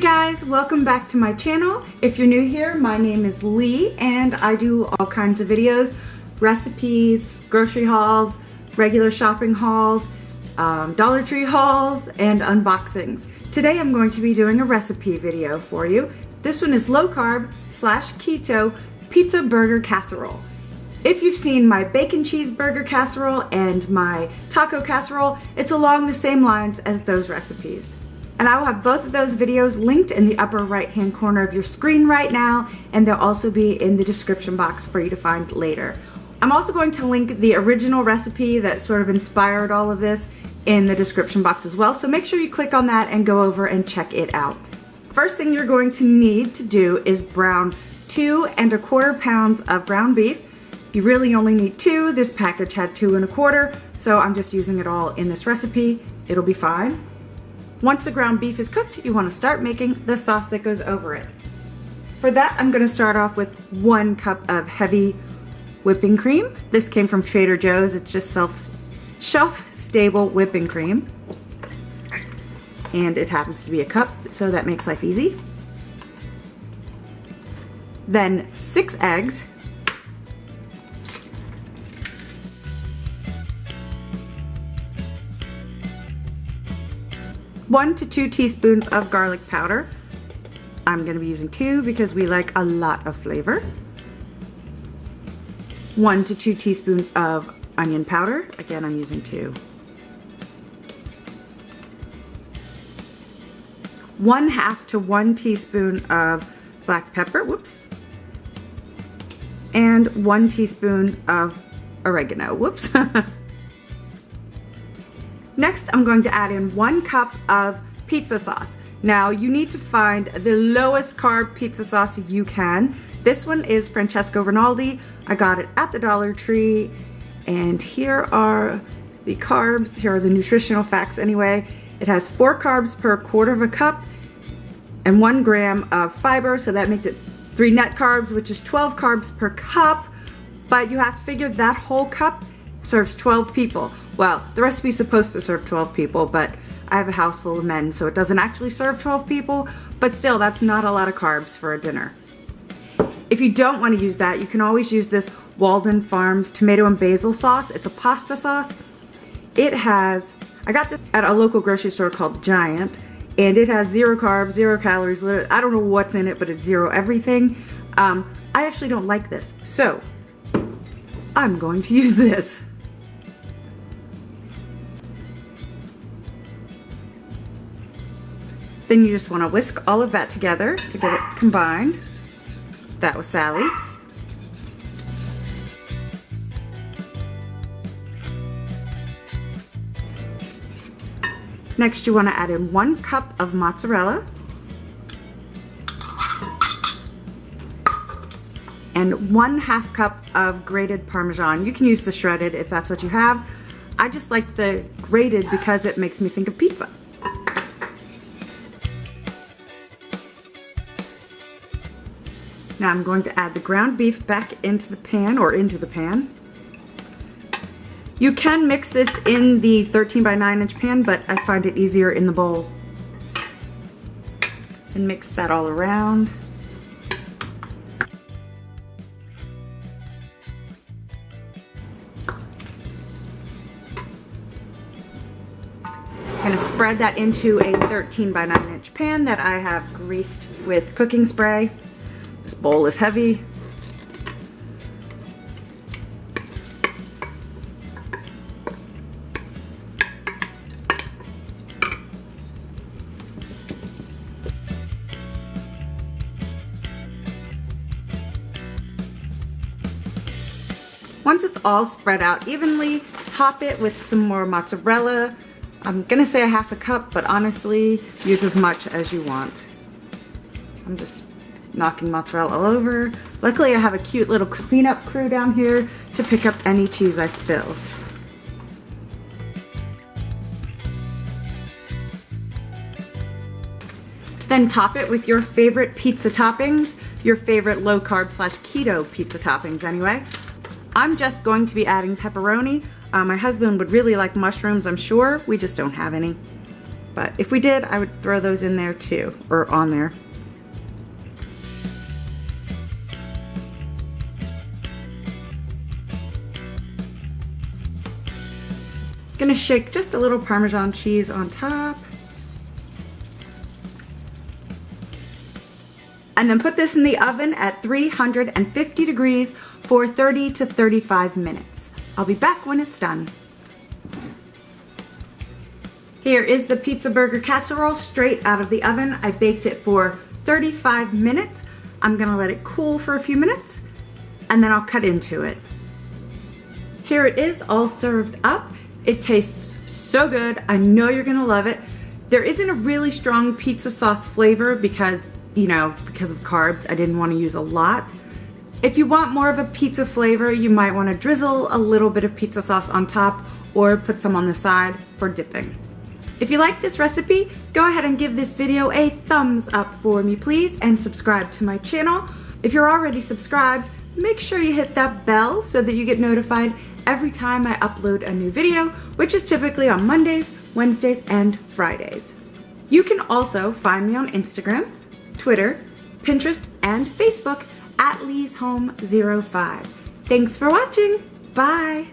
guys, welcome back to my channel. If you're new here, my name is Lee and I do all kinds of videos, recipes, grocery hauls, regular shopping hauls, Dollar Tree hauls, and unboxings. Today I'm going to be doing a recipe video for you. This one is low carb / keto pizza burger casserole. If you've seen my bacon cheeseburger casserole and my taco casserole, it's along the same lines as those recipes. And I will have both of those videos linked in the upper right hand corner of your screen right now, and they'll also be in the description box for you to find later. I'm also going to link the original recipe that sort of inspired all of this in the description box as well, so make sure you click on that and go over and check it out. First thing you're going to need to do is brown 2 1/4 pounds of ground beef. You really only need 2. This package had 2 1/4, so I'm just using it all in this recipe. It'll be fine. Once the ground beef is cooked, you want to start making the sauce that goes over it. For that, I'm going to start off with 1 cup of heavy whipping cream. This came from Trader Joe's. It's just shelf-stable whipping cream. And it happens to be a cup, so that makes life easy. Then 6 eggs. 1 to 2 teaspoons of garlic powder. I'm going to be using 2 because we like a lot of flavor. 1 to 2 teaspoons of onion powder. Again, I'm using 2. 1/2 to 1 teaspoon of black pepper. Whoops. And 1 teaspoon of oregano. Whoops. Next, I'm going to add in 1 cup of pizza sauce. Now, you need to find the lowest carb pizza sauce you can. This one is Francesco Rinaldi. I got it at the Dollar Tree. And here are the carbs. Here are the nutritional facts anyway. It has 4 carbs per 1/4 cup and 1 gram of fiber. So that makes it 3 net carbs, which is 12 carbs per cup. But you have to figure that whole cup serves 12 people. Well, the recipe's supposed to serve 12 people, but I have a house full of men, so it doesn't actually serve 12 people, but still, that's not a lot of carbs for a dinner. If you don't want to use that, you can always use this Walden Farms tomato and basil sauce. It's a pasta sauce. It has, I got this at a local grocery store called Giant, and it has 0 carbs, 0 calories. I don't know what's in it, but it's 0 everything. I actually don't like this, so I'm going to use this. Then you just want to whisk all of that together to get it combined. That was Sally. Next, you want to add in 1 cup of mozzarella and 1/2 cup of grated Parmesan. You can use the shredded if that's what you have. I just like the grated because it makes me think of pizza. Now I'm going to add the ground beef back into the pan, You can mix this in the 13 by 9 inch pan, but I find it easier in the bowl. And mix that all around. I'm going to spread that into a 13 by 9 inch pan that I have greased with cooking spray. This bowl is heavy. Once it's all spread out evenly, top it with some more mozzarella. I'm gonna say 1/2 cup, but honestly, use as much as you want. I'm just knocking mozzarella all over. Luckily, I have a cute little cleanup crew down here to pick up any cheese I spill. Then top it with your favorite pizza toppings, your favorite low carb / keto pizza toppings anyway. I'm just going to be adding pepperoni. My husband would really like mushrooms, I'm sure. We just don't have any. But if we did, I would throw those in there too, or on there. Gonna shake just a little Parmesan cheese on top. And then put this in the oven at 350 degrees for 30 to 35 minutes. I'll be back when it's done. Here is the pizza burger casserole straight out of the oven. I baked it for 35 minutes. I'm gonna let it cool for a few minutes and then I'll cut into it. Here it is all served up. It tastes so good. I know you're gonna love it. There isn't a really strong pizza sauce flavor because, because of carbs, I didn't want to use a lot. If you want more of a pizza flavor, you might want to drizzle a little bit of pizza sauce on top or put some on the side for dipping. If you like this recipe, go ahead and give this video a thumbs up for me, please, and subscribe to my channel. If you're already subscribed, make sure you hit that bell so that you get notified every time I upload a new video, which is typically on Mondays, Wednesdays, and Fridays. You can also find me on Instagram, Twitter, Pinterest, and Facebook at Lee'sHome05. Thanks for watching. Bye.